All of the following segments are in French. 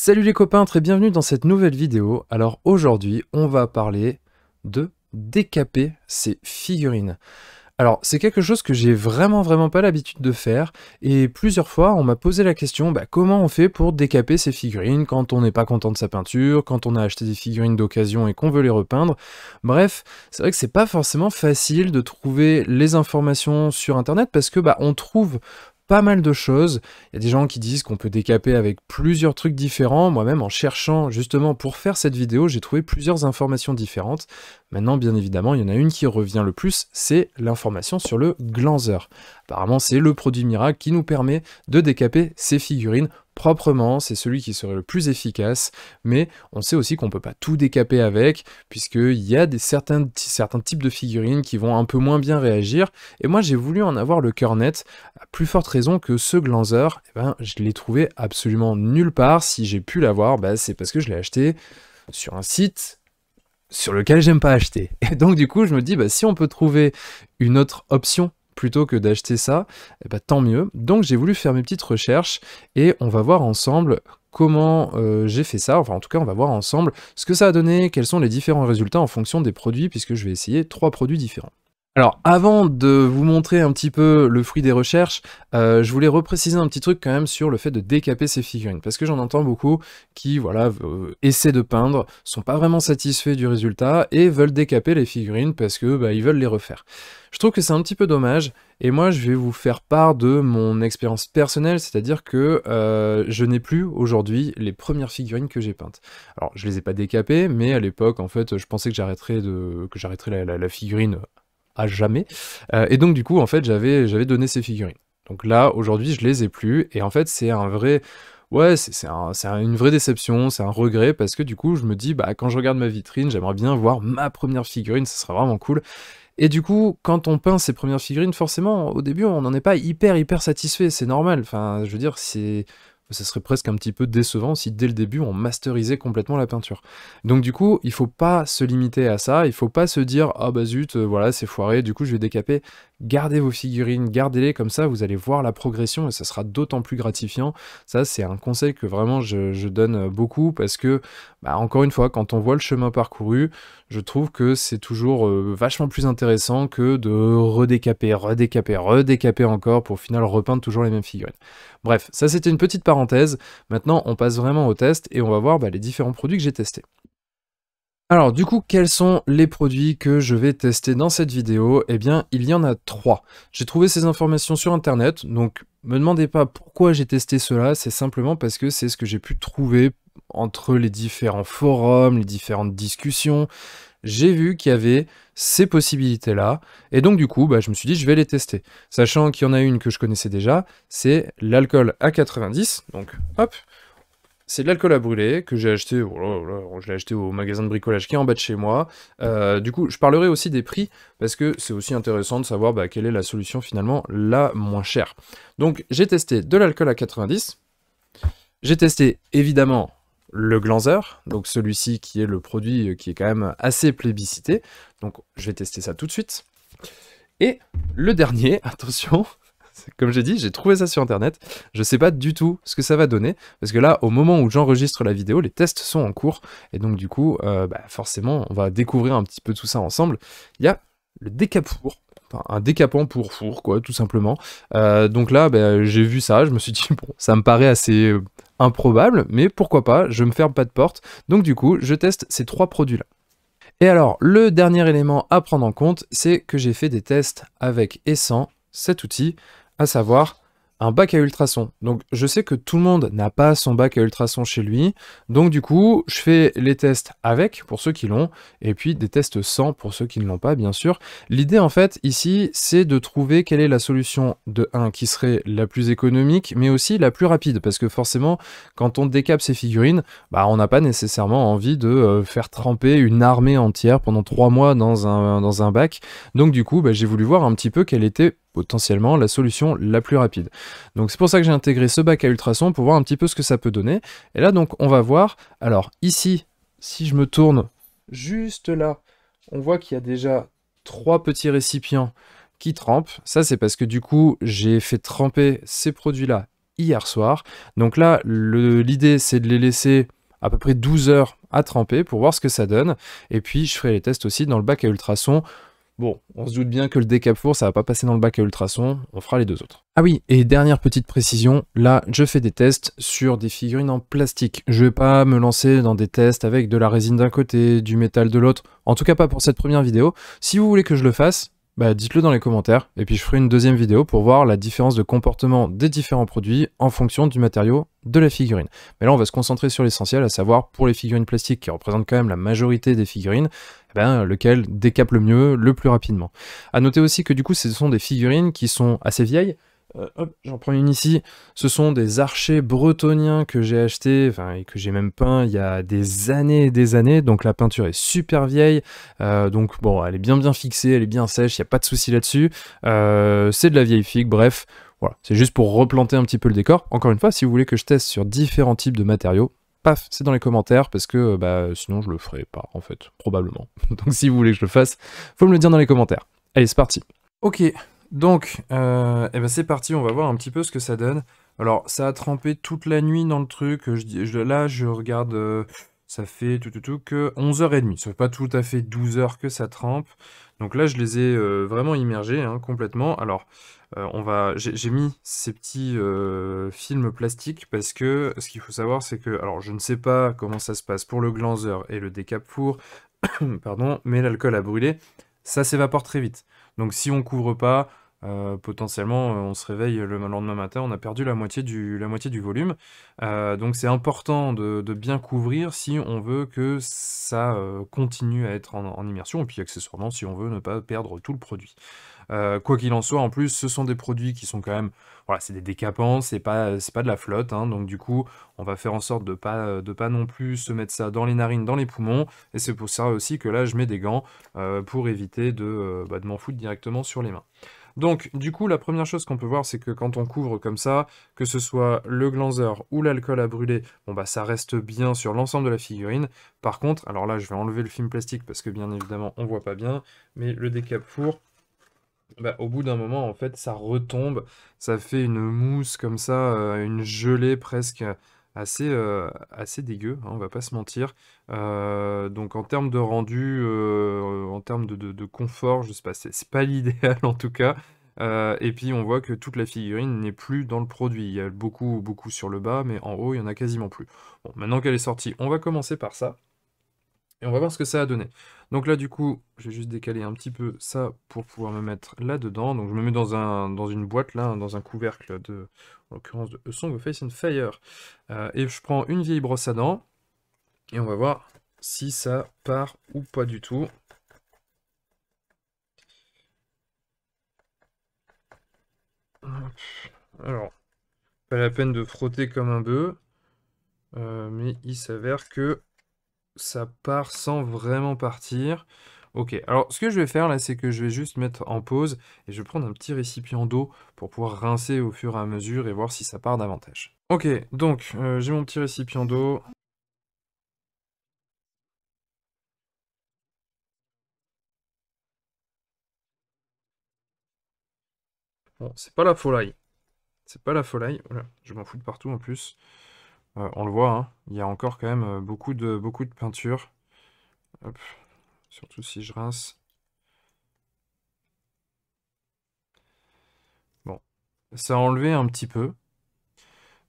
Salut les copains, très bienvenue dans cette nouvelle vidéo. Alors aujourd'hui, on va parler de décaper ses figurines. Alors c'est quelque chose que j'ai vraiment pas l'habitude de faire et plusieurs fois on m'a posé la question comment on fait pour décaper ses figurines quand on n'est pas content de sa peinture, quand on a acheté des figurines d'occasion et qu'on veut les repeindre. Bref, c'est vrai que c'est pas forcément facile de trouver les informations sur internet parce que on trouve pas mal de choses. Il y a des gens qui disent qu'on peut décaper avec plusieurs trucs différents. Moi-même, en cherchant justement pour faire cette vidéo, j'ai trouvé plusieurs informations différentes. Maintenant, bien évidemment, il y en a une qui revient le plus, c'est l'information sur le Glanzer. Apparemment, c'est le produit miracle qui nous permet de décaper ces figurines proprement, c'est celui qui serait le plus efficace, mais on sait aussi qu'on ne peut pas tout décaper avec, puisqu'il y a certains types de figurines qui vont un peu moins bien réagir, et moi j'ai voulu en avoir le cœur net, à plus forte raison que ce Glanzer, je l'ai trouvé absolument nulle part. Si j'ai pu l'avoir, c'est parce que je l'ai acheté sur un site sur lequel j'aime pas acheter. Et donc du coup je me dis, si on peut trouver une autre option plutôt que d'acheter ça, tant mieux. Donc j'ai voulu faire mes petites recherches et on va voir ensemble comment j'ai fait ça. Enfin en tout cas on va voir ensemble ce que ça a donné, quels sont les différents résultats en fonction des produits, puisque je vais essayer 3 produits différents. Alors, avant de vous montrer un petit peu le fruit des recherches, je voulais repréciser un petit truc quand même sur le fait de décaper ces figurines, parce que j'en entends beaucoup qui, voilà, essaient de peindre, sont pas vraiment satisfaits du résultat, et veulent décaper les figurines parce que, ils veulent les refaire. Je trouve que c'est un petit peu dommage, et moi je vais vous faire part de mon expérience personnelle, c'est-à-dire que je n'ai plus aujourd'hui les premières figurines que j'ai peintes. Alors, je les ai pas décapées, mais à l'époque, en fait, je pensais que j'arrêterais la figurine à jamais. Et donc du coup, en fait, j'avais donné ces figurines. Donc là, aujourd'hui, je les ai plus. Et en fait, c'est un vrai... Ouais, une vraie déception, c'est un regret, parce que du coup, je me dis, quand je regarde ma vitrine, j'aimerais bien voir ma première figurine, ça serait vraiment cool. Et du coup, quand on peint ses premières figurines, forcément, au début, on n'en est pas hyper satisfait, c'est normal. Enfin, je veux dire, ça serait presque un petit peu décevant si dès le début on masterisait complètement la peinture. Donc du coup, il faut pas se limiter à ça, il faut pas se dire ah bah zut, voilà c'est foiré, du coup je vais décaper. Gardez vos figurines, gardez-les, comme ça vous allez voir la progression et ça sera d'autant plus gratifiant. Ça c'est un conseil que vraiment je donne beaucoup, parce que encore une fois, quand on voit le chemin parcouru, je trouve que c'est toujours vachement plus intéressant que de redécaper encore pour au final repeindre toujours les mêmes figurines. Bref, ça c'était une petite parenthèse. Maintenant on passe vraiment au test et on va voir les différents produits que j'ai testés. Alors du coup, quels sont les produits que je vais tester dans cette vidéo? Eh bien, il y en a 3. J'ai trouvé ces informations sur internet, donc me demandez pas pourquoi j'ai testé cela, c'est simplement parce que c'est ce que j'ai pu trouver entre les différents forums, les différentes discussions. J'ai vu qu'il y avait ces possibilités-là, et donc du coup, je me suis dit je vais les tester. Sachant qu'il y en a une que je connaissais déjà, c'est l'alcool A90, donc hop, c'est de l'alcool à brûler que j'ai acheté, je l'ai acheté au magasin de bricolage qui est en bas de chez moi. Du coup, je parlerai aussi des prix, parce que c'est aussi intéressant de savoir quelle est la solution finalement la moins chère. Donc j'ai testé de l'alcool à 90, j'ai testé évidemment le Glanzer, donc celui-ci qui est le produit qui est quand même assez plébiscité, donc je vais tester ça tout de suite. Et le dernier, attention, comme j'ai dit, j'ai trouvé ça sur internet, je sais pas du tout ce que ça va donner, parce que là, au moment où j'enregistre la vidéo, les tests sont en cours, et donc du coup, forcément, on va découvrir un petit peu tout ça ensemble. Il y a le décapour, enfin, un décapant pour four, quoi, tout simplement. Donc là, j'ai vu ça, je me suis dit, bon, ça me paraît assez improbable, mais pourquoi pas, je me ferme pas de porte, donc du coup, je teste ces 3 produits-là. Et alors, le dernier élément à prendre en compte, c'est que j'ai fait des tests avec et sans cet outil, à savoir un bac à ultrasons. Donc je sais que tout le monde n'a pas son bac à ultrasons chez lui, donc du coup je fais les tests avec pour ceux qui l'ont, et puis des tests sans pour ceux qui ne l'ont pas bien sûr. L'idée en fait ici c'est de trouver quelle est la solution de 1 qui serait la plus économique, mais aussi la plus rapide, parce que forcément quand on décape ses figurines, on n'a pas nécessairement envie de faire tremper une armée entière pendant 3 mois dans un bac, donc du coup j'ai voulu voir un petit peu quelle était potentiellement la solution la plus rapide. Donc c'est pour ça que j'ai intégré ce bac à ultrasons pour voir un petit peu ce que ça peut donner. Et là donc on va voir, alors ici, si je me tourne juste là, on voit qu'il y a déjà 3 petits récipients qui trempent. Ça c'est parce que du coup j'ai fait tremper ces produits-là hier soir. Donc là, l'idée, c'est de les laisser à peu près 12 heures à tremper pour voir ce que ça donne. Et puis, je ferai les tests aussi dans le bac à ultrasons. Bon, on se doute bien que le décap four, ça va pas passer dans le bac à ultrasons, on fera les deux autres. Ah oui, et dernière petite précision, là, je fais des tests sur des figurines en plastique. Je vais pas me lancer dans des tests avec de la résine d'un côté, du métal de l'autre, en tout cas pas pour cette première vidéo. Si vous voulez que je le fasse, bah dites-le dans les commentaires, et puis je ferai une deuxième vidéo pour voir la différence de comportement des différents produits en fonction du matériau de la figurine. Mais là, on va se concentrer sur l'essentiel, à savoir pour les figurines plastiques qui représentent quand même la majorité des figurines, lequel décape le mieux, le plus rapidement. A noter aussi que du coup, ce sont des figurines qui sont assez vieilles. Hop, j'en prends une ici. Ce sont des archers bretoniens que j'ai achetés, et que j'ai même peint il y a des années et des années. Donc la peinture est super vieille. Donc bon, elle est bien fixée, elle est bien sèche, il n'y a pas de souci là-dessus. C'est de la vieille figue, bref. Voilà, c'est juste pour replanter un petit peu le décor. Encore une fois, si vous voulez que je teste sur différents types de matériaux, paf, c'est dans les commentaires, parce que sinon je le ferai pas, en fait, probablement. Donc si vous voulez que je le fasse, faut me le dire dans les commentaires. Allez, c'est parti. Ok, donc, c'est parti, on va voir un petit peu ce que ça donne. Alors, ça a trempé toute la nuit dans le truc, là je regarde, ça fait que 11h30, ça fait pas tout à fait 12 heures que ça trempe. Donc là, je les ai vraiment immergés, hein, complètement. Alors, j'ai mis ces petits films plastiques parce que ce qu'il faut savoir, c'est que, alors je ne sais pas comment ça se passe pour le glanzeur et le décap four, pardon, mais l'alcool à brûler, ça s'évapore très vite. Donc si on couvre pas, potentiellement on se réveille le lendemain matin, on a perdu la moitié du volume. Donc c'est important de bien couvrir si on veut que ça continue à être en immersion, et puis accessoirement si on veut ne pas perdre tout le produit. Quoi qu'il en soit, en plus, ce sont des produits qui sont quand même, voilà, c'est des décapants, c'est pas de la flotte, hein, donc du coup, on va faire en sorte de pas non plus se mettre ça dans les narines, dans les poumons, et c'est pour ça aussi que là, je mets des gants pour éviter de m'en foutre directement sur les mains. Donc, du coup, la première chose qu'on peut voir, c'est que quand on couvre comme ça, que ce soit le glanzeur ou l'alcool à brûler, bon bah ça reste bien sur l'ensemble de la figurine. Par contre, alors là, je vais enlever le film plastique parce que bien évidemment, on voit pas bien, mais le décap four, au bout d'un moment, en fait, ça retombe, ça fait une mousse comme ça, une gelée presque assez dégueu, hein, on va pas se mentir. Donc en termes de rendu, en termes de confort, je sais pas, c'est pas l'idéal en tout cas. Et puis on voit que toute la figurine n'est plus dans le produit. Il y a beaucoup sur le bas, mais en haut, il y en a quasiment plus. Bon, maintenant qu'elle est sortie, on va commencer par ça. Et on va voir ce que ça a donné. Donc là, du coup, je vais juste décaler un petit peu ça pour pouvoir me mettre là-dedans. Donc je me mets dans une boîte, là, dans un couvercle de, en l'occurrence, de A Song of Ice and Fire. Et je prends une vieille brosse à dents, et on va voir si ça part ou pas du tout. Alors, pas la peine de frotter comme un bœuf, mais il s'avère que ça part sans vraiment partir. Ok, alors ce que je vais faire là, c'est que je vais juste mettre en pause et je vais prendre un petit récipient d'eau pour pouvoir rincer au fur et à mesure et voir si ça part davantage. Ok, donc j'ai mon petit récipient d'eau. Bon, c'est pas la folie. C'est pas la folie. Voilà, je m'en fous de partout en plus. On le voit, hein, il y a encore quand même beaucoup de peinture. Hop, surtout si je rince. Bon, ça a enlevé un petit peu,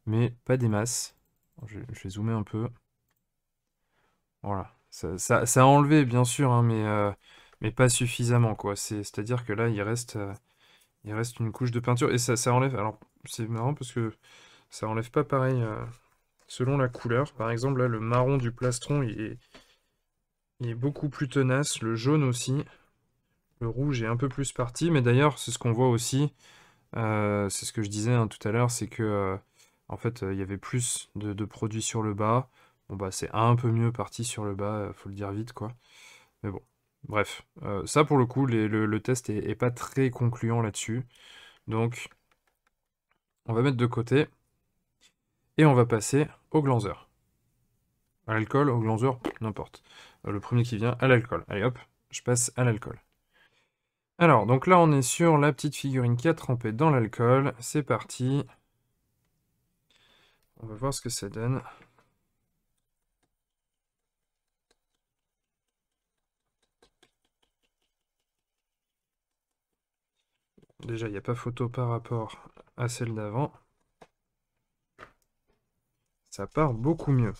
mais pas des masses. Je vais zoomer un peu. Voilà. Ça a enlevé, bien sûr, hein, mais pas suffisamment, quoi. C'est-à-dire que là, il reste une couche de peinture. Et ça enlève... Alors, c'est marrant parce que ça enlève pas pareil selon la couleur. Par exemple, là, le marron du plastron, il est beaucoup plus tenace. Le jaune aussi. Le rouge est un peu plus parti. Mais d'ailleurs, c'est ce qu'on voit aussi. C'est ce que je disais, hein, tout à l'heure, c'est que en fait, il y avait plus de produits sur le bas. Bon bah c'est un peu mieux parti sur le bas, faut le dire vite quoi. Mais bon, bref. Ça pour le coup, le test est pas très concluant là-dessus. Donc, on va mettre de côté. Et on va passer au glanzeur. À l'alcool, au glanzeur, n'importe. Le premier qui vient, à l'alcool. Allez hop, je passe à l'alcool. Alors, donc là on est sur la petite figurine qui a trempé dans l'alcool. C'est parti. On va voir ce que ça donne. Déjà, il n'y a pas photo par rapport à celle d'avant. Ça part beaucoup mieux.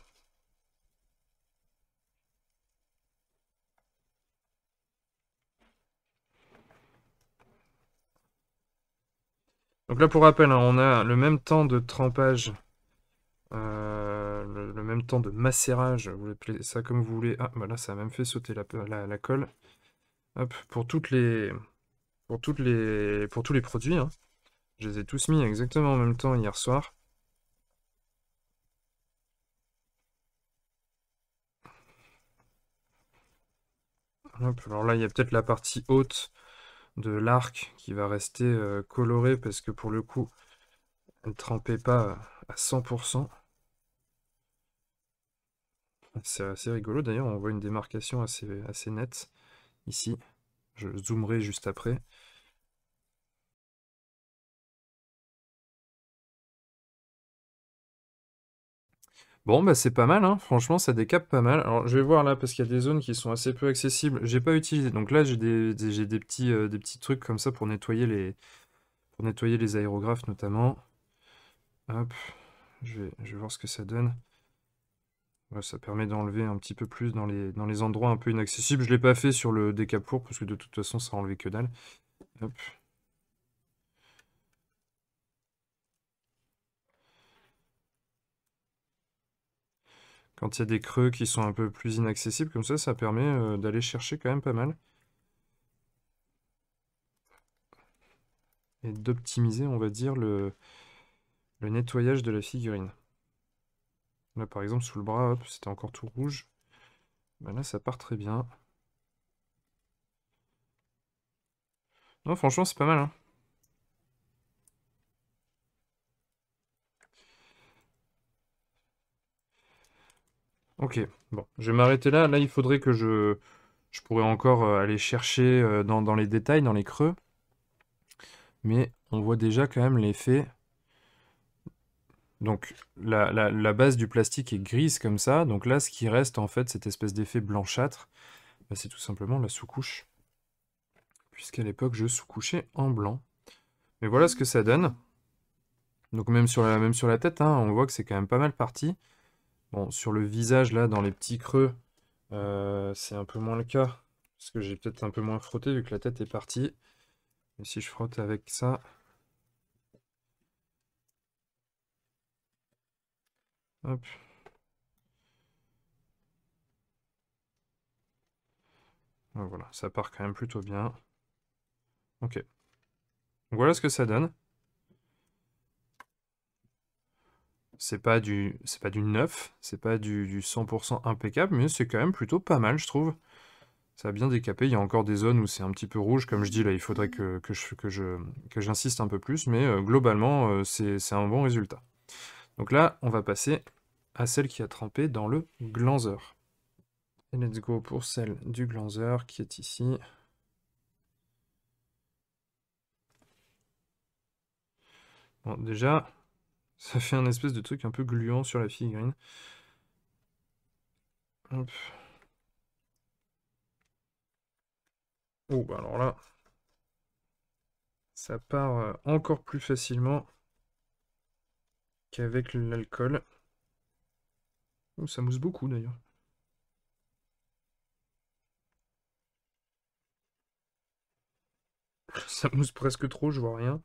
Donc là, pour rappel, hein, on a le même temps de trempage, le même temps de macérage, vous appelez ça comme vous voulez. Ah, bah là, ça a même fait sauter la colle. Hop, pour tous les produits, hein. Je les ai tous mis exactement en même temps hier soir. Hop, alors là, il y a peut-être la partie haute de l'arc qui va rester colorée parce que pour le coup, elle ne trempait pas à 100%. C'est assez rigolo d'ailleurs, on voit une démarcation assez nette ici. Je zoomerai juste après. Bon, bah c'est pas mal, hein. Franchement, ça décape pas mal. Alors, je vais voir là, parce qu'il y a des zones qui sont assez peu accessibles. J'ai pas utilisé. Donc là, j'ai des petits trucs comme ça pour nettoyer les aérographes notamment. Hop, je vais voir ce que ça donne. Ouais, ça permet d'enlever un petit peu plus dans les endroits un peu inaccessibles. Je l'ai pas fait sur le décapour, parce que de toute façon, ça a enlevé que dalle. Hop. Quand il y a des creux qui sont un peu plus inaccessibles, comme ça permet d'aller chercher quand même pas mal. Et d'optimiser, on va dire, le nettoyage de la figurine. Là, par exemple, sous le bras, hop, c'était encore tout rouge. Bah là, ça part très bien. Non, franchement, c'est pas mal, hein. Ok, bon, je vais m'arrêter là. Là, il faudrait que je pourrais encore aller chercher dans les détails, dans les creux. Mais on voit déjà quand même l'effet. Donc, la base du plastique est grise comme ça. Donc là, ce qui reste, en fait, cette espèce d'effet blanchâtre, bah, c'est tout simplement la sous-couche. Puisqu'à l'époque, je sous-couchais en blanc. Mais voilà ce que ça donne. Donc même sur la tête, hein, on voit que c'est quand même pas mal parti. Bon, sur le visage, là, dans les petits creux, c'est un peu moins le cas. Parce que j'ai peut-être un peu moins frotté vu que la tête est partie. Et si je frotte avec ça... Hop. Voilà, ça part quand même plutôt bien. Ok. Voilà ce que ça donne. C'est pas du neuf, c'est pas du 100% impeccable, mais c'est quand même plutôt pas mal, je trouve. Ça a bien décapé. Il y a encore des zones où c'est un petit peu rouge, comme je dis là. Il faudrait que j'insiste un peu plus, mais globalement, c'est un bon résultat. Donc là, on va passer à celle qui a trempé dans le glanzeur. Et let's go pour celle du glanzeur qui est ici. Bon, déjà, ça fait un espèce de truc un peu gluant sur la figurine. Hop. Oh, bah alors là, ça part encore plus facilement qu'avec l'alcool. Oh, ça mousse beaucoup d'ailleurs. Ça mousse presque trop, je vois rien.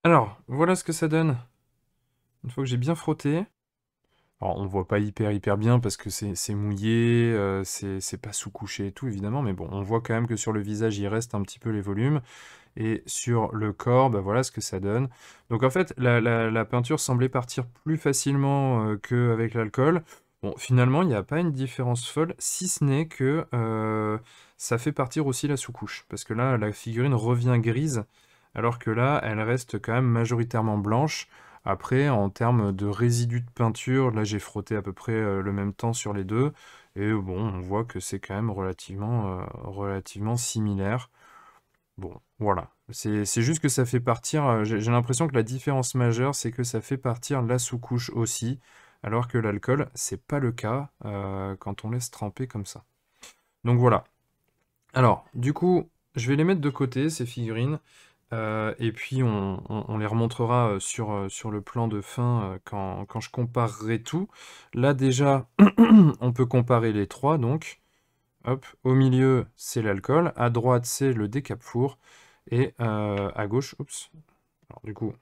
Alors, voilà ce que ça donne. Une fois que j'ai bien frotté. Alors, on voit pas hyper bien parce que c'est mouillé, c'est pas sous-couché et tout, évidemment, mais bon, on voit quand même que sur le visage, il reste un petit peu les volumes. Et sur le corps, bah voilà ce que ça donne. Donc en fait, la peinture semblait partir plus facilement qu'avec l'alcool. Bon, finalement, il n'y a pas une différence folle, si ce n'est que ça fait partir aussi la sous-couche. Parce que là, la figurine revient grise, alors que là, elle reste quand même majoritairement blanche. Après, en termes de résidus de peinture, là, j'ai frotté à peu près le même temps sur les deux. Et bon, on voit que c'est quand même relativement similaire. Bon, voilà. C'est juste que ça fait partir. J'ai l'impression que la différence majeure, c'est que ça fait partir la sous-couche aussi, alors que l'alcool, c'est pas le cas quand on laisse tremper comme ça. Donc voilà. Alors, du coup, je vais les mettre de côté, ces figurines, et puis on les remontrera sur le plan de fin quand je comparerai tout. Là, déjà, on peut comparer les trois, donc. Hop, au milieu, c'est l'alcool. À droite, c'est le décapfour. Et à gauche, oups. Alors, du coup,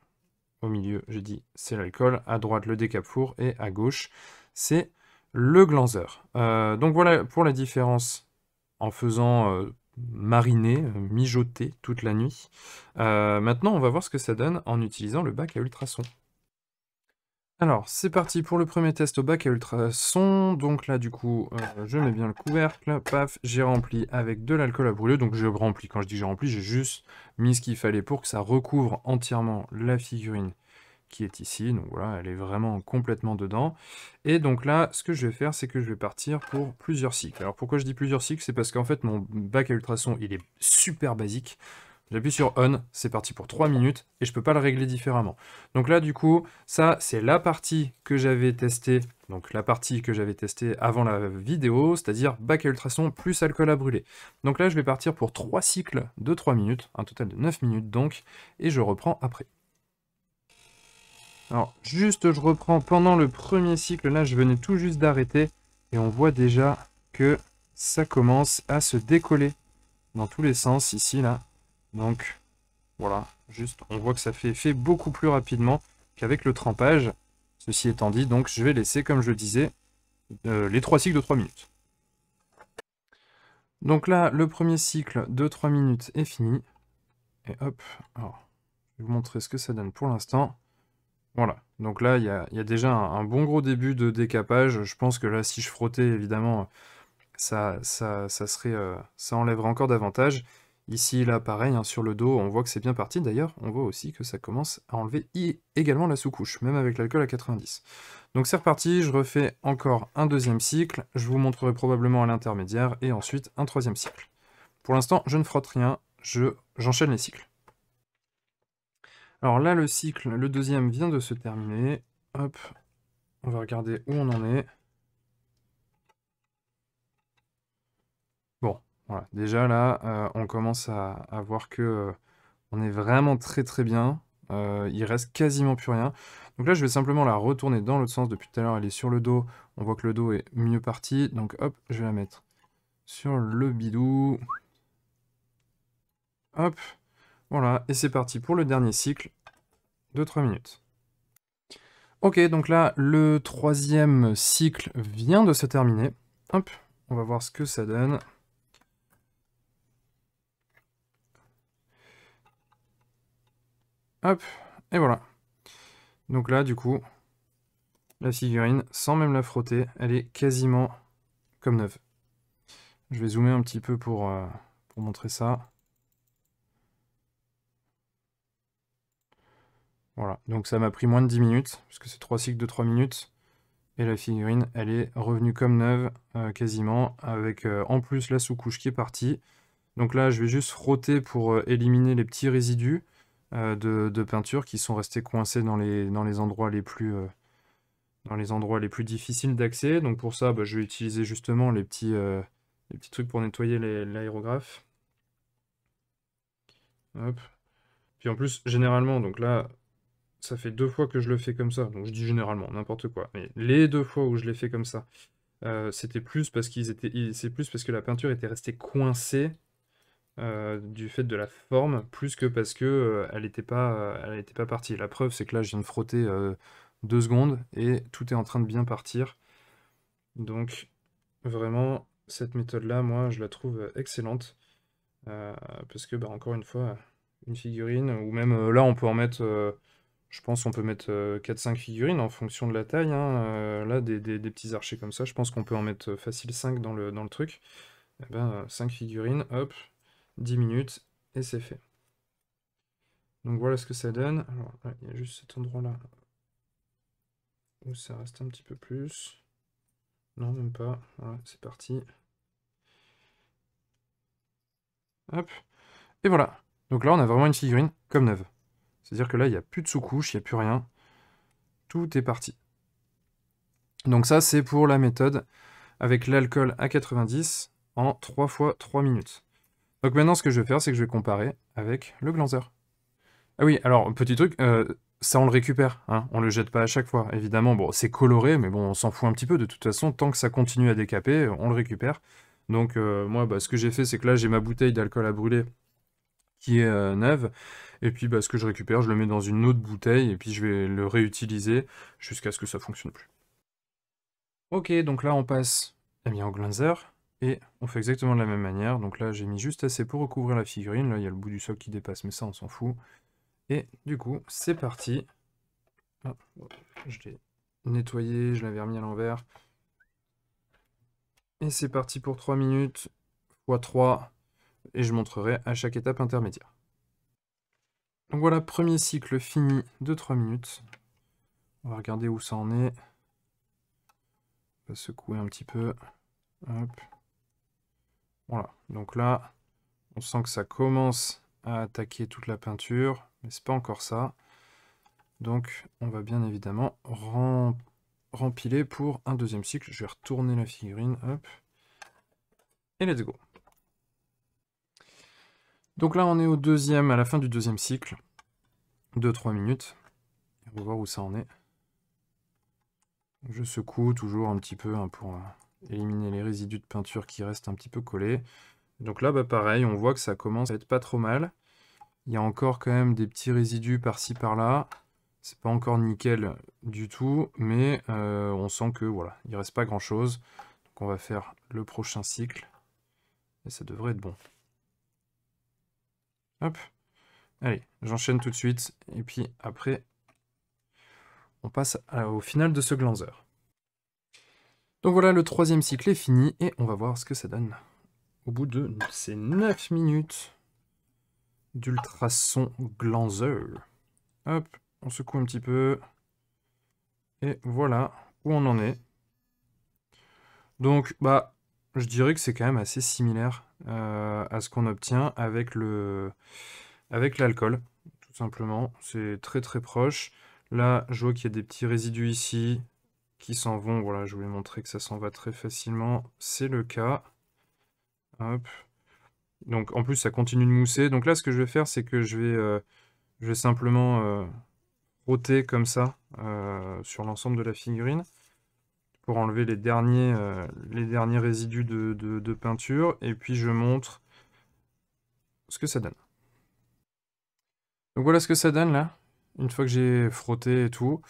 au milieu, j'ai dit c'est l'alcool. À droite, le décapfour. Et à gauche, c'est le glanzeur. Donc voilà pour la différence en faisant mariner, mijoter toute la nuit. Maintenant, on va voir ce que ça donne en utilisant le bac à ultrasons. Alors, c'est parti pour le premier test au bac à ultrasons. Donc là, du coup, je mets bien le couvercle. Paf, j'ai rempli avec de l'alcool à brûler. Donc je remplis. Quand je dis j'ai rempli, j'ai juste mis ce qu'il fallait pour que ça recouvre entièrement la figurine qui est ici. Donc voilà, elle est vraiment complètement dedans. Et donc là, ce que je vais faire, c'est que je vais partir pour plusieurs cycles. Alors pourquoi je dis plusieurs cycles? C'est parce qu'en fait, mon bac à ultrasons, il est super basique. J'appuie sur On, c'est parti pour 3 minutes, et je peux pas le régler différemment. Donc là, du coup, ça, c'est la partie que j'avais testée, donc la partie que j'avais testée avant la vidéo, c'est-à-dire bac à ultrasons plus alcool à brûler. Donc là, je vais partir pour 3 cycles de 3 minutes, un total de 9 minutes donc, et je reprends après. Alors, juste, je reprends pendant le premier cycle, là, je venais tout juste d'arrêter, et on voit déjà que ça commence à se décoller dans tous les sens, ici, là. Donc, voilà, juste, on voit que ça fait effet beaucoup plus rapidement qu'avec le trempage. Ceci étant dit, donc, je vais laisser, comme je le disais, les 3 cycles de 3 minutes. Donc là, le premier cycle de 3 minutes est fini. Et hop, alors, je vais vous montrer ce que ça donne pour l'instant. Voilà, donc là, il y a déjà un bon gros début de décapage. Je pense que là, si je frottais, évidemment, ça enlèverait encore davantage. Ici, là, pareil, hein, sur le dos, on voit que c'est bien parti. D'ailleurs, on voit aussi que ça commence à enlever également la sous-couche, même avec l'alcool à 90. Donc c'est reparti, je refais encore un deuxième cycle. Je vous montrerai probablement à l'intermédiaire, et ensuite un troisième cycle. Pour l'instant, je ne frotte rien, j'enchaîne les cycles. Alors là, le cycle, le deuxième vient de se terminer. Hop, on va regarder où on en est. Bon, voilà, déjà là, on commence à voir que on est vraiment très très bien. Il reste quasiment plus rien. Donc là, je vais simplement la retourner dans l'autre sens. Depuis tout à l'heure, elle est sur le dos. On voit que le dos est mieux parti. Donc hop, je vais la mettre sur le bidou. Hop, voilà, et c'est parti pour le dernier cycle de 3 minutes. Ok, donc là, le troisième cycle vient de se terminer. Hop, on va voir ce que ça donne. Hop, et voilà. Donc là, du coup, la figurine, sans même la frotter, elle est quasiment comme neuve. Je vais zoomer un petit peu pour montrer ça. Voilà, donc ça m'a pris moins de 10 minutes, puisque c'est 3 cycles de 3 minutes. Et la figurine, elle est revenue comme neuve, quasiment, avec en plus la sous-couche qui est partie. Donc là, je vais juste frotter pour éliminer les petits résidus de peinture qui sont restés coincés dans les endroits les plus difficiles d'accès. Donc pour ça, bah, je vais utiliser justement les petits trucs pour nettoyer l'aérographe. Hop. Puis en plus, généralement, donc là, ça fait 2 fois que je le fais comme ça. Donc je dis généralement, n'importe quoi. Mais les 2 fois où je l'ai fait comme ça, c'était plus parce c'est plus parce que la peinture était restée coincée du fait de la forme, plus que parce que elle était pas partie. La preuve, c'est que là, je viens de frotter 2 secondes et tout est en train de bien partir. Donc, vraiment, cette méthode-là, moi, je la trouve excellente. Parce que, bah, encore une fois, une figurine, ou même là, on peut en mettre, Je pense qu'on peut mettre 4-5 figurines en fonction de la taille, hein. Là, des petits archers comme ça, je pense qu'on peut en mettre facile 5 dans le truc. Eh ben, 5 figurines, hop, 10 minutes, et c'est fait. Donc voilà ce que ça donne. Alors là, il y a juste cet endroit-là où ça reste un petit peu plus. Non, même pas. Voilà, c'est parti. Hop. Et voilà. Donc là, on a vraiment une figurine comme neuve. C'est-à-dire que là, il n'y a plus de sous-couche, il n'y a plus rien. Tout est parti. Donc ça, c'est pour la méthode avec l'alcool à 90 en 3 fois 3 minutes. Donc maintenant, ce que je vais faire, c'est que je vais comparer avec le glanzeur. Ah oui, alors, petit truc, ça on le récupère, hein, on le jette pas à chaque fois. Évidemment, bon, c'est coloré, mais bon, on s'en fout un petit peu. De toute façon, tant que ça continue à décaper, on le récupère. Donc moi, bah, ce que j'ai fait, c'est que là, j'ai ma bouteille d'alcool à brûler qui est neuve. Et puis, bah, ce que je récupère, je le mets dans une autre bouteille, et puis je vais le réutiliser jusqu'à ce que ça fonctionne plus. Ok, donc là, on passe eh bien, au glanzer, et on fait exactement de la même manière. Donc là, j'ai mis juste assez pour recouvrir la figurine. Là, il y a le bout du socle qui dépasse, mais ça, on s'en fout. Et du coup, c'est parti. Ah, je l'ai nettoyé, je l'avais remis à l'envers. Et c'est parti pour 3 minutes, x 3, et je montrerai à chaque étape intermédiaire. Donc voilà, premier cycle fini de 3 minutes. On va regarder où ça en est. On va secouer un petit peu. Hop. Voilà, donc là, on sent que ça commence à attaquer toute la peinture, mais c'est pas encore ça. Donc on va bien évidemment rempiler pour un deuxième cycle. Je vais retourner la figurine, hop. Et let's go. Donc là, on est au deuxième, à la fin du deuxième cycle, de 3 minutes. On va voir où ça en est. Je secoue toujours un petit peu hein, pour éliminer les résidus de peinture qui restent un petit peu collés. Donc là, bah, pareil, on voit que ça commence à être pas trop mal. Il y a encore quand même des petits résidus par-ci par-là. C'est pas encore nickel du tout, mais on sent que voilà, il reste pas grand-chose. Donc on va faire le prochain cycle, et ça devrait être bon. Hop. Allez, j'enchaîne tout de suite, et puis après, on passe au final de ce glanzer. Donc voilà, le troisième cycle est fini, et on va voir ce que ça donne. Au bout de ces 9 minutes d'ultrason glanzer. Hop, on secoue un petit peu, et voilà où on en est. Donc, bah, je dirais que c'est quand même assez similaire à ce qu'on obtient avec l'alcool, tout simplement. C'est très très proche. Là, je vois qu'il y a des petits résidus ici qui s'en vont. Voilà, je voulais montrer que ça s'en va très facilement. C'est le cas. Hop. Donc, en plus, ça continue de mousser. Donc là, ce que je vais faire, c'est que je vais simplement frotter comme ça sur l'ensemble de la figurine pour enlever les derniers résidus de peinture, et puis je montre ce que ça donne. Donc voilà ce que ça donne là, une fois que j'ai frotté et tout.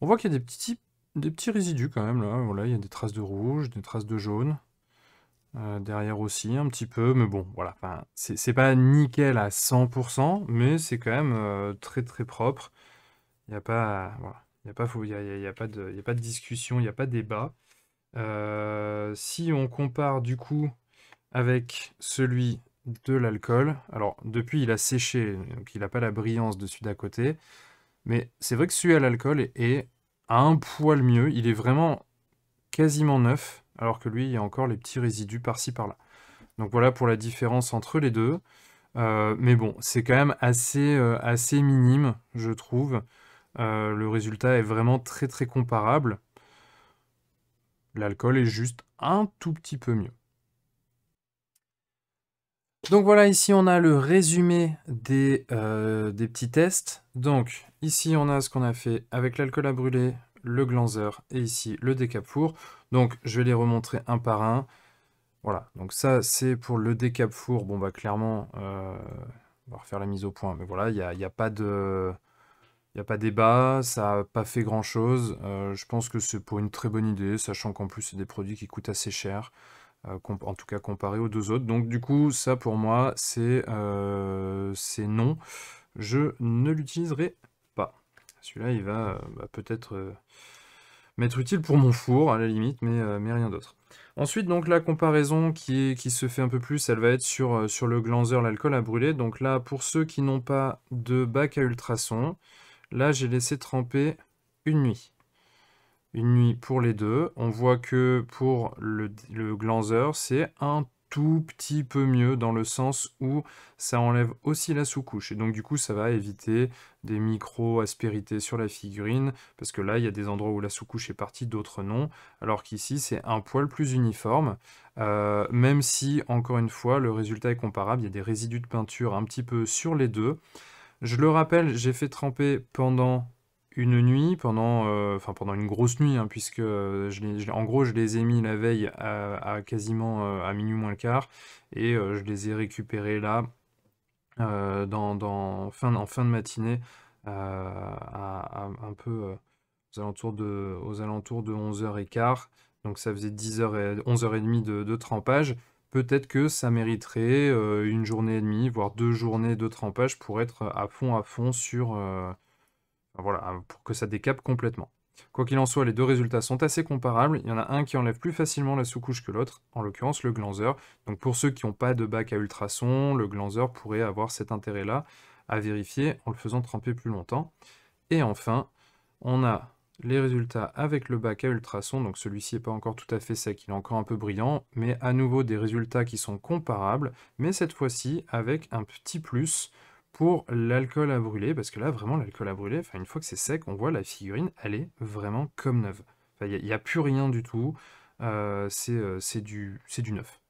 On voit qu'il y a des petits résidus quand même là, voilà, il y a des traces de rouge, des traces de jaune. Derrière aussi un petit peu, mais bon, voilà, enfin, c'est pas nickel à 100%, mais c'est quand même très très propre. Il n'y a pas, voilà, il y a pas, y a pas y a pas de discussion, il n'y a pas de débat. Si on compare du coup avec celui de l'alcool, alors depuis il a séché, donc il n'a pas la brillance de celui d'à côté, mais c'est vrai que celui à l'alcool est un poil mieux, il est vraiment quasiment neuf, alors que lui il y a encore les petits résidus par-ci par-là. Donc voilà pour la différence entre les deux. Mais bon, c'est quand même assez minime, je trouve. Le résultat est vraiment très très comparable. L'alcool est juste un tout petit peu mieux. Donc voilà, ici on a le résumé des petits tests. Donc ici on a ce qu'on a fait avec l'alcool à brûler, le glanzer et ici le décap four. Donc je vais les remontrer un par un. Voilà, donc ça c'est pour le décap four. Bon bah clairement, on va refaire la mise au point. Mais voilà, il y a pas de... Il n'y a pas débat, ça n'a pas fait grand-chose. Je pense que c'est pour une très bonne idée, sachant qu'en plus c'est des produits qui coûtent assez cher, en tout cas comparé aux deux autres. Donc du coup, ça pour moi, c'est non. Je ne l'utiliserai pas. Celui-là, il va peut-être m'être utile pour mon four, à la limite, mais rien d'autre. Ensuite, donc, la comparaison qui se fait un peu plus, elle va être sur le glanzer, l'alcool à brûler. Donc là, pour ceux qui n'ont pas de bac à ultrasons, là, j'ai laissé tremper une nuit. Une nuit pour les deux. On voit que pour le glanzer, c'est un tout petit peu mieux dans le sens où ça enlève aussi la sous-couche. Et donc du coup, ça va éviter des micro-aspérités sur la figurine, parce que là, il y a des endroits où la sous-couche est partie, d'autres non, alors qu'ici, c'est un poil plus uniforme, même si, encore une fois, le résultat est comparable. Il y a des résidus de peinture un petit peu sur les deux. Je le rappelle, j'ai fait tremper pendant une nuit, pendant une grosse nuit, hein, puisque en gros je les ai mis la veille à quasiment à minuit moins le quart, et je les ai récupérés là en fin de matinée, un peu aux alentours de 11h15, donc ça faisait 11h30 de trempage. Peut-être que ça mériterait une journée et demie, voire 2 journées de trempage pour être à fond sur, voilà, pour que ça décape complètement. Quoi qu'il en soit, les deux résultats sont assez comparables. Il y en a un qui enlève plus facilement la sous-couche que l'autre, en l'occurrence le glanzer. Donc pour ceux qui n'ont pas de bac à ultrasons, le glanzer pourrait avoir cet intérêt-là à vérifier en le faisant tremper plus longtemps. Et enfin, on a les résultats avec le bac à ultrasons. Donc celui-ci n'est pas encore tout à fait sec, il est encore un peu brillant, mais à nouveau des résultats qui sont comparables, mais cette fois-ci avec un petit plus pour l'alcool à brûler, parce que là, vraiment, l'alcool à brûler, une fois que c'est sec, on voit la figurine, elle est vraiment comme neuve. Il n'y a plus rien du tout, c'est du neuf.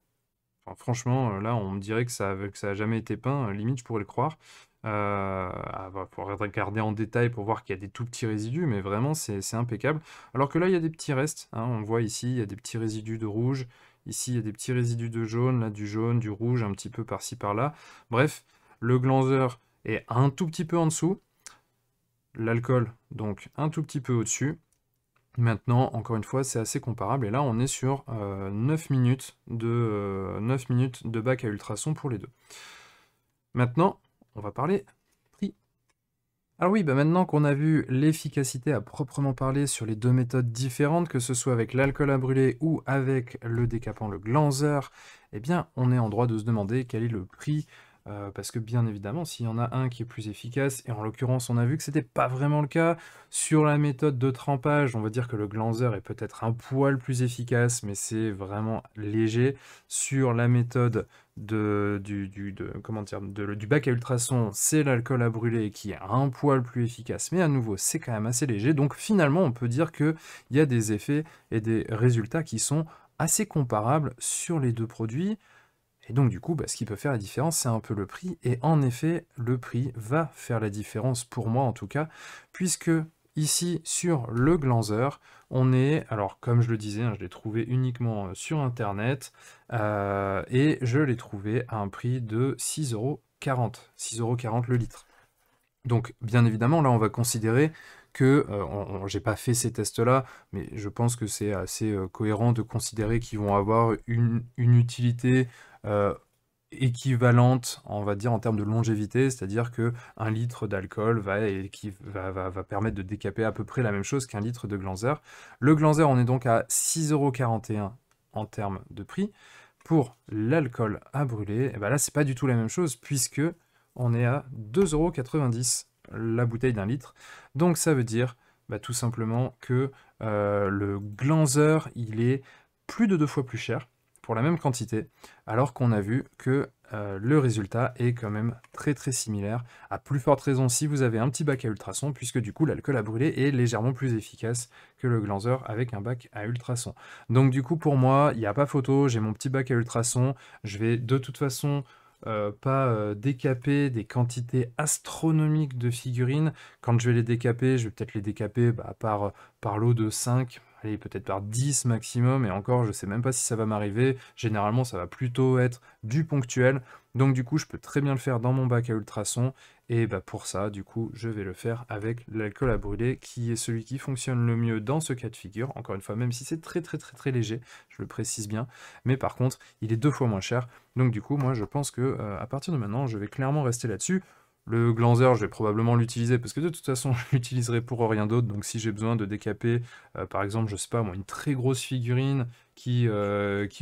Enfin, franchement, là, on me dirait que ça a jamais été peint, limite, je pourrais le croire. Faut regarder en détail pour voir qu'il y a des tout petits résidus, mais vraiment, c'est impeccable. Alors que là, il y a des petits restes, hein, on voit ici, il y a des petits résidus de rouge, ici, il y a des petits résidus de jaune, là, du jaune, du rouge, un petit peu par-ci, par-là. Bref, le glanzer est un tout petit peu en dessous, l'alcool, donc, un tout petit peu au-dessus. Maintenant, encore une fois, c'est assez comparable, et là, on est sur 9 minutes de bac à ultrasons pour les deux. Maintenant, on va parler prix. Alors oui, maintenant qu'on a vu l'efficacité à proprement parler sur les deux méthodes différentes, que ce soit avec l'alcool à brûler ou avec le décapant, le glanzer, eh bien, on est en droit de se demander quel est le prix, parce que bien évidemment, s'il y en a un qui est plus efficace, et en l'occurrence, on a vu que c'était pas vraiment le cas, sur la méthode de trempage, on va dire que le glanzer est peut-être un poil plus efficace, mais c'est vraiment léger. Sur la méthode du bac à ultrasons, c'est l'alcool à brûler qui est un poil plus efficace, mais à nouveau, c'est quand même assez léger. Donc finalement, on peut dire qu'il y a des effets et des résultats qui sont assez comparables sur les deux produits. Et donc du coup, ce qui peut faire la différence, c'est un peu le prix. Et en effet, le prix va faire la différence, pour moi en tout cas, puisque ici, sur le glanzer, on est, alors comme je le disais, hein, je l'ai trouvé uniquement sur Internet, et je l'ai trouvé à un prix de 6,40 €. 6,40 € le litre. Donc, bien évidemment, là, on va considérer que, j'ai pas fait ces tests-là, mais je pense que c'est assez cohérent de considérer qu'ils vont avoir une utilité équivalente, on va dire, en termes de longévité, c'est-à-dire que 1 litre d'alcool va permettre de décaper à peu près la même chose qu'un litre de glanzer. Le glanzer, on est donc à 6,41 € en termes de prix. Pour l'alcool à brûler, et là, c'est pas du tout la même chose, puisque on est à 2,90 € la bouteille d'un litre. Donc ça veut dire tout simplement que le glanzer, il est plus de 2 fois plus cher pour la même quantité, alors qu'on a vu que le résultat est quand même très très similaire, à plus forte raison si vous avez un petit bac à ultrasons, puisque du coup l'alcool à brûler est légèrement plus efficace que le glanzer avec un bac à ultrasons. Donc du coup pour moi, il n'y a pas photo, j'ai mon petit bac à ultrasons, je vais de toute façon pas décaper des quantités astronomiques de figurines. Quand je vais les décaper, je vais peut-être les décaper par lot de 5, allez, peut-être par 10 maximum, et encore, je sais même pas si ça va m'arriver. Généralement, ça va plutôt être du ponctuel. Donc du coup, je peux très bien le faire dans mon bac à ultrasons, et pour ça, du coup, je vais le faire avec l'alcool à brûler, qui est celui qui fonctionne le mieux dans ce cas de figure. Encore une fois, même si c'est très très très très léger, je le précise bien, mais par contre, il est 2 fois moins cher. Donc du coup, moi, je pense que à partir de maintenant, je vais clairement rester là-dessus. Le glanzeur, je vais probablement l'utiliser parce que de toute façon, je l'utiliserai pour rien d'autre. Donc si j'ai besoin de décaper, par exemple, je sais pas moi, une très grosse figurine qui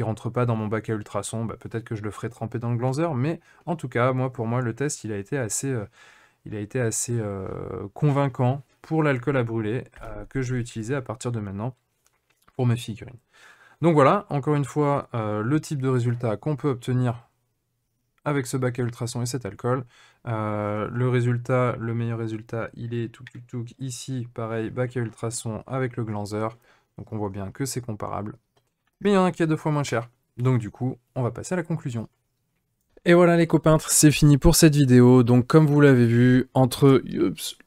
rentre pas dans mon bac à ultrasons, bah, peut-être que je le ferai tremper dans le glanzeur. Mais en tout cas, moi, pour moi, le test, il a été assez convaincant pour l'alcool à brûler que je vais utiliser à partir de maintenant pour mes figurines. Donc voilà, encore une fois, le type de résultat qu'on peut obtenir avec ce bac à ultrasons et cet alcool. Le résultat, le meilleur résultat, il est tout ici, pareil, bac à ultrasons avec le glanzeur. Donc on voit bien que c'est comparable. Mais il y en a un qui est 2 fois moins cher. Donc du coup, on va passer à la conclusion. Et voilà les copains, c'est fini pour cette vidéo. Donc comme vous l'avez vu, entre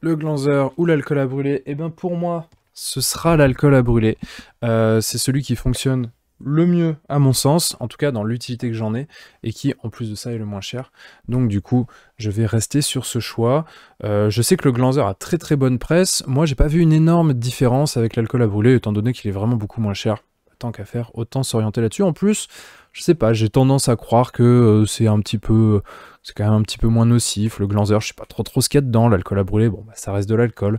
le glanzeur ou l'alcool à brûler, et bien pour moi, ce sera l'alcool à brûler. C'est celui qui fonctionne le mieux à mon sens, en tout cas dans l'utilité que j'en ai, et qui en plus de ça est le moins cher. Donc du coup, je vais rester sur ce choix. Je sais que le glanzeur a très très bonne presse. Moi, j'ai pas vu une énorme différence avec l'alcool à brûler, étant donné qu'il est vraiment beaucoup moins cher. Tant qu'à faire, autant s'orienter là-dessus. En plus, je sais pas, j'ai tendance à croire que c'est quand même un petit peu moins nocif. Le glanzeur, je sais pas trop ce qu'il y a dedans. L'alcool à brûler, bon, bah, ça reste de l'alcool.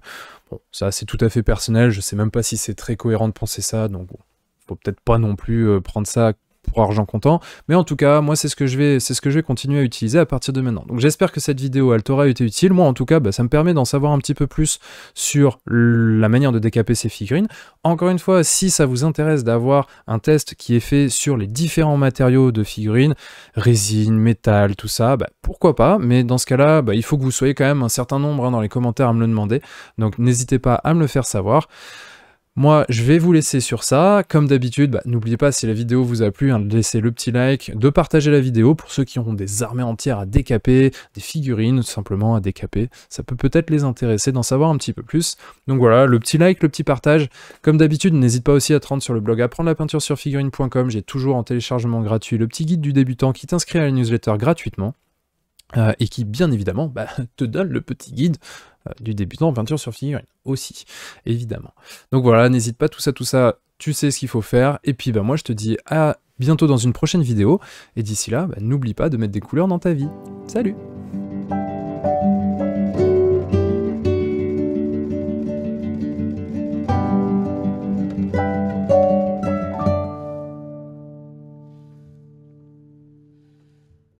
Bon, ça c'est tout à fait personnel. Je sais même pas si c'est très cohérent de penser ça. Donc bon, faut peut-être pas non plus prendre ça pour argent comptant, mais en tout cas, moi c'est ce que je vais continuer à utiliser à partir de maintenant. Donc j'espère que cette vidéo elle t'aura été utile. Moi en tout cas, bah, ça me permet d'en savoir un petit peu plus sur la manière de décaper ces figurines. Encore une fois, si ça vous intéresse d'avoir un test qui est fait sur les différents matériaux de figurines, résine, métal, tout ça, bah, pourquoi pas, mais dans ce cas-là, bah, il faut que vous soyez quand même un certain nombre dans les commentaires à me le demander, donc n'hésitez pas à me le faire savoir. Moi, je vais vous laisser sur ça. Comme d'habitude, bah, n'oubliez pas, si la vidéo vous a plu, hein, de laisser le petit like, de partager la vidéo pour ceux qui ont des armées entières à décaper, des figurines tout simplement à décaper. Ça peut peut-être les intéresser d'en savoir un petit peu plus. Donc voilà, le petit like, le petit partage. Comme d'habitude, n'hésite pas aussi à te rendre sur le blog apprendre la peinture sur figurine.com. J'ai toujours en téléchargement gratuit le petit guide du débutant qui t'inscrit à la newsletter gratuitement. Et qui, bien évidemment, bah, te donne le petit guide du débutant en peinture sur figurine, aussi, évidemment. Donc voilà, n'hésite pas, tout ça, tu sais ce qu'il faut faire, et puis bah, moi je te dis à bientôt dans une prochaine vidéo, et d'ici là, bah, n'oublie pas de mettre des couleurs dans ta vie. Salut!